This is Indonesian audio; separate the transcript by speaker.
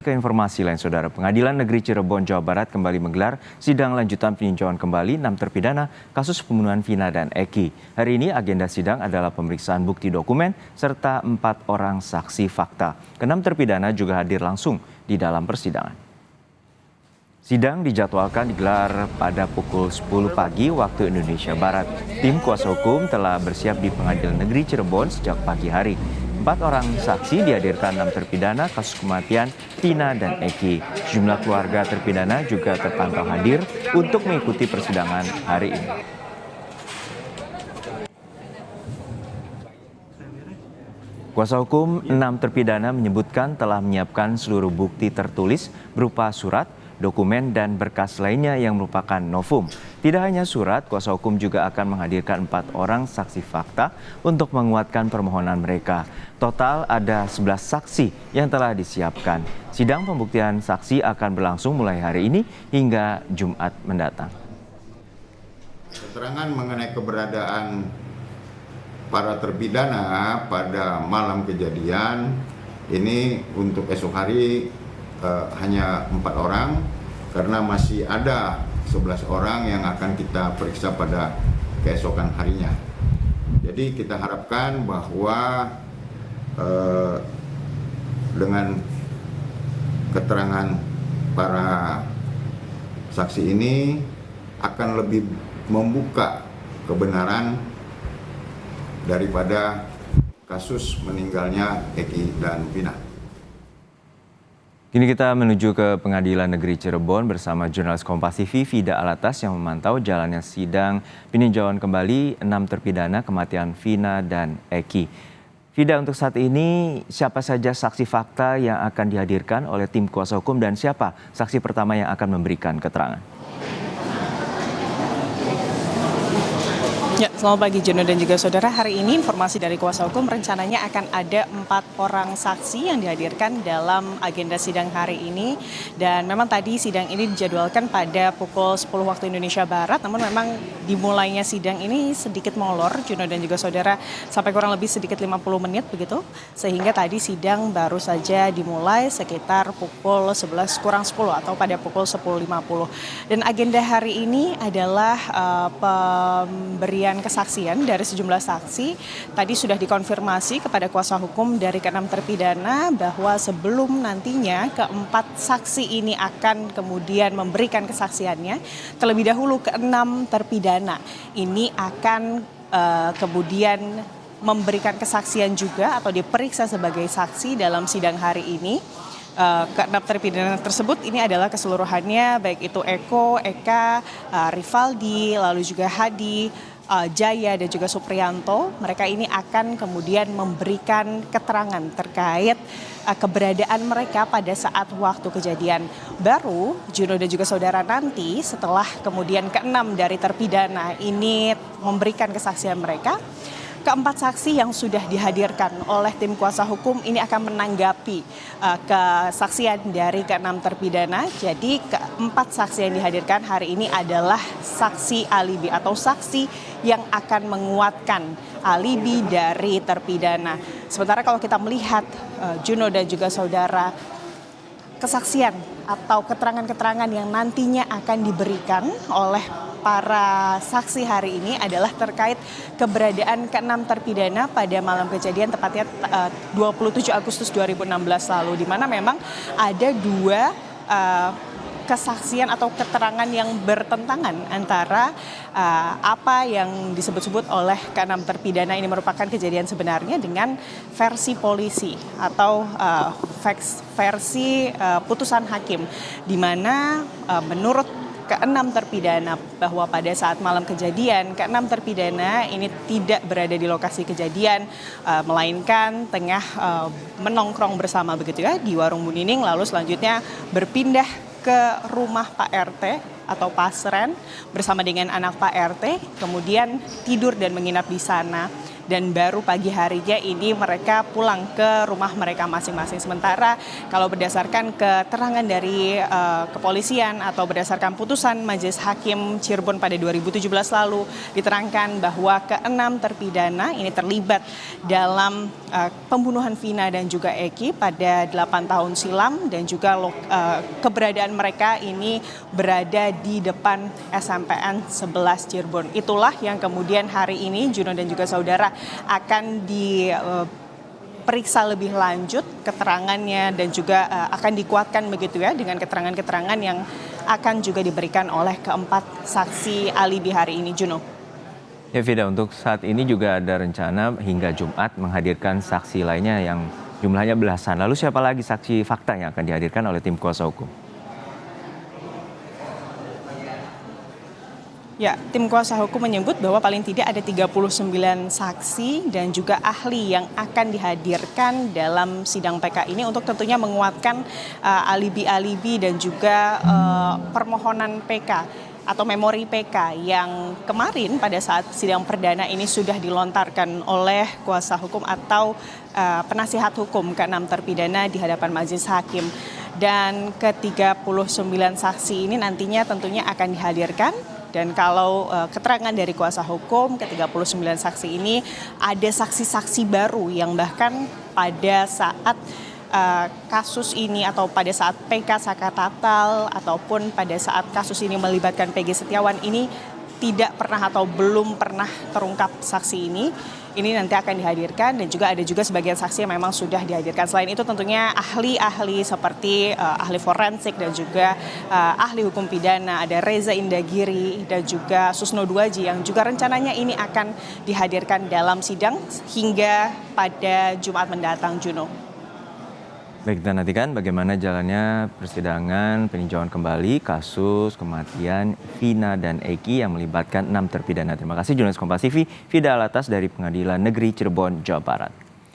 Speaker 1: Ke informasi lain, Saudara, Pengadilan Negeri Cirebon, Jawa Barat kembali menggelar sidang lanjutan peninjauan kembali 6 terpidana kasus pembunuhan Vina dan Eki. Hari ini agenda sidang adalah pemeriksaan bukti dokumen serta 4 orang saksi fakta. Ke-6 terpidana juga hadir langsung di dalam persidangan. Sidang dijadwalkan digelar pada pukul 10 pagi waktu Indonesia Barat. Tim kuasa hukum telah bersiap di Pengadilan Negeri Cirebon sejak pagi hari. 4 orang saksi dihadirkan 6 terpidana kasus kematian Vina dan Eki. Sejumlah keluarga terpidana juga terpantau hadir untuk mengikuti persidangan hari ini. Kuasa hukum 6 terpidana menyebutkan telah menyiapkan seluruh bukti tertulis berupa surat, dokumen, dan berkas lainnya yang merupakan novum. Tidak hanya surat, kuasa hukum juga akan menghadirkan 4 orang saksi fakta untuk menguatkan permohonan mereka. Total ada 11 saksi yang telah disiapkan. Sidang pembuktian saksi akan berlangsung mulai hari ini hingga Jumat mendatang.
Speaker 2: Keterangan mengenai keberadaan para terpidana pada malam kejadian ini untuk esok hari hanya 4 orang karena masih ada 11 orang yang akan kita periksa pada keesokan harinya. Jadi kita harapkan bahwa dengan keterangan para saksi ini akan lebih membuka kebenaran daripada kasus meninggalnya Eki dan Vina.
Speaker 1: Kini kita menuju ke Pengadilan Negeri Cirebon bersama jurnalis Kompas TV Vida Alatas yang memantau jalannya sidang peninjauan kembali 6 terpidana kematian Vina dan Eki. Vida, untuk saat ini siapa saja saksi fakta yang akan dihadirkan oleh tim kuasa hukum dan siapa saksi pertama yang akan memberikan keterangan?
Speaker 3: Ya, selamat pagi Jono dan juga saudara. Hari ini informasi dari kuasa hukum rencananya akan ada 4 orang saksi yang dihadirkan dalam agenda sidang hari ini. Dan memang tadi sidang ini dijadwalkan pada pukul 10 waktu Indonesia Barat. Namun memang dimulainya sidang ini sedikit molor Jono dan juga saudara, sampai kurang lebih sedikit 50 menit begitu. Sehingga tadi sidang baru saja dimulai sekitar pukul 11 kurang 10 atau pada pukul 10.50. Dan agenda hari ini adalah pemberian kesaksian dari sejumlah saksi. Tadi sudah dikonfirmasi kepada kuasa hukum dari ke-6 terpidana bahwa sebelum nantinya ke-4 saksi ini akan kemudian memberikan kesaksiannya, terlebih dahulu ke-6 terpidana ini akan kemudian memberikan kesaksian juga atau diperiksa sebagai saksi dalam sidang hari ini. Ke-6 terpidana tersebut ini adalah keseluruhannya, baik itu Eko, Eka, Rivaldi, lalu juga Hadi, Jaya dan juga Supriyanto. Mereka ini akan kemudian memberikan keterangan terkait keberadaan mereka pada saat waktu kejadian. Baru Juno dan juga saudara, nanti setelah kemudian ke-6 dari terpidana ini memberikan kesaksian mereka, ke-4 saksi yang sudah dihadirkan oleh tim kuasa hukum ini akan menanggapi kesaksian dari ke-6 terpidana. Jadi ke-4 saksi yang dihadirkan hari ini adalah saksi alibi atau saksi yang akan menguatkan alibi dari terpidana. Sementara kalau kita melihat Juno dan juga saudara, kesaksian atau keterangan-keterangan yang nantinya akan diberikan oleh para saksi hari ini adalah terkait keberadaan ke-6 terpidana pada malam kejadian, tepatnya 27 Agustus 2016 lalu, di mana memang ada 2 kesaksian atau keterangan yang bertentangan antara apa yang disebut-sebut oleh ke-6 terpidana ini merupakan kejadian sebenarnya dengan versi polisi atau versi putusan hakim, di mana menurut ke-6 terpidana bahwa pada saat malam kejadian ke-6 terpidana ini tidak berada di lokasi kejadian, melainkan tengah menongkrong bersama begitu ya di warung Bu Nining, lalu selanjutnya berpindah ke rumah Pak RT atau Pasren bersama dengan anak Pak RT, kemudian tidur dan menginap di sana. dan baru pagi harinya ini mereka pulang ke rumah mereka masing-masing. Sementara kalau berdasarkan keterangan dari kepolisian atau berdasarkan putusan Majelis Hakim Cirebon pada 2017 lalu diterangkan bahwa keenam terpidana ini terlibat dalam pembunuhan Vina dan juga Eki pada 8 tahun silam dan juga keberadaan mereka ini berada di depan SMPN 11 Cirebon. Itulah yang kemudian hari ini Juno dan juga saudara akan diperiksa lebih lanjut keterangannya dan juga akan dikuatkan begitu ya dengan keterangan-keterangan yang akan juga diberikan oleh keempat saksi alibi hari ini, Juno.
Speaker 1: Ya Vida, untuk saat ini juga ada rencana hingga Jumat menghadirkan saksi lainnya yang jumlahnya belasan. Lalu siapa lagi saksi fakta yang akan dihadirkan oleh tim kuasa hukum?
Speaker 3: Ya, tim kuasa hukum menyebut bahwa paling tidak ada 39 saksi dan juga ahli yang akan dihadirkan dalam sidang PK ini untuk tentunya menguatkan alibi-alibi dan juga permohonan PK atau memori PK yang kemarin pada saat sidang perdana ini sudah dilontarkan oleh kuasa hukum atau penasihat hukum ke-6 terpidana di hadapan majelis hakim. Dan ke-39 saksi ini nantinya tentunya akan dihadirkan. Dan kalau keterangan dari kuasa hukum, ke-39 saksi ini ada saksi-saksi baru yang bahkan pada saat kasus ini atau pada saat PK Saka Tatal ataupun pada saat kasus ini melibatkan PG Setiawan ini tidak pernah atau belum pernah terungkap saksi ini nanti akan dihadirkan dan juga ada juga sebagian saksi yang memang sudah dihadirkan. Selain itu tentunya ahli-ahli seperti ahli forensik dan juga ahli hukum pidana, ada Reza Indagiri dan juga Susno Duaji yang juga rencananya ini akan dihadirkan dalam sidang hingga pada Jumat mendatang, Juno.
Speaker 1: Baik, kita nantikan bagaimana jalannya persidangan peninjauan kembali kasus kematian Vina dan Eki yang melibatkan 6 terpidana. Terima kasih jurnalis Kompas TV, Vida Alatas dari Pengadilan Negeri Cirebon, Jawa Barat.